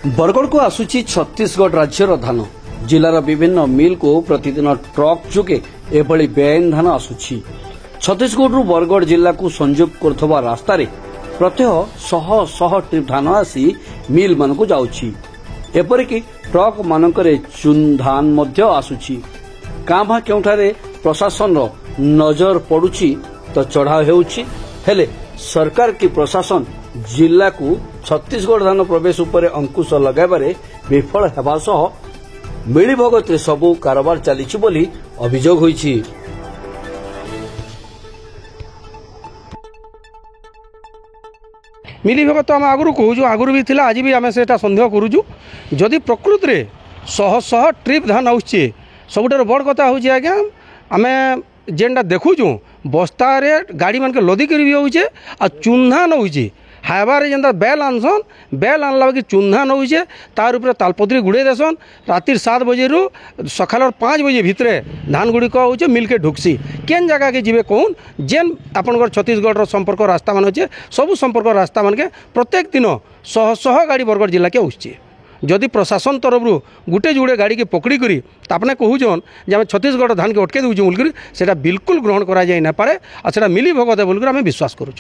बरगढ़ को आसुची छत्तीसगढ़ राज्यर धान जिलार विभिन्न मिल को प्रतिदिन ट्रक जोगे एभली बेआईन धान आसुची। छत्तीसगढ़ बरगढ़ जिला को संयोग करथबा रास्ता रे प्रत्यह शह शह ट्रिप धान आसी मिल मान को जाउची। एपरिकी ट्रक मानकरे चून धान मध्य आसुची। कांभा केउठारे प्रशासन नजर पड़ुची तो चढ़ाव हेउची, हेले सरकार की प्रशासन जिला को छत्तीसगढ़ धान प्रवेश उपर अंकुश लगाइबारे विफल हेबा सह मिलीभगत सबू कारोबार चलीछि बोली अभियोग होइछि। मिलीभगत आम आगु कहूँ आगुरी भी थिला, आज भी आम से सन्देह करूँ जदि प्रकृत रे शह शह ट्रिप धान आउछे। सबुठार बड़ कथा हूँ आज्ञा आम जेनटा देखुचु बस्तारे गाड़ी मान के लदिक भी होचे आ चून्हा नौचे हाइबारे जेनता बेल आनसन बेल आनला कि चून्हा नौचे तार उपरे तालपत्री गुड़े देसन। रातिर 7 बजे रु सकाल 5 बजे भितरे धान गुड़िक होचे मिल के ढुकसी। केन जगह के जीवे कौन जेन आपनकर छत्तीसगढ़ संपर्क रास्ता मान अच्छे सबू संपर्क रास्ता मान के प्रत्येक दिन शह शह गाड़ी बरगढ़ जिला के आउछे। जदि प्रशासन तरफ गुटे जुड़े गाड़ी के पकड़ी करी तापने कहून जे छत्तीसगढ़ धान के अटके दूँ बोलकर बिल्कुल ग्रहण करा जाए ना पारे आ सेटा मिली भगत बोलकर आम विश्वास करूँ।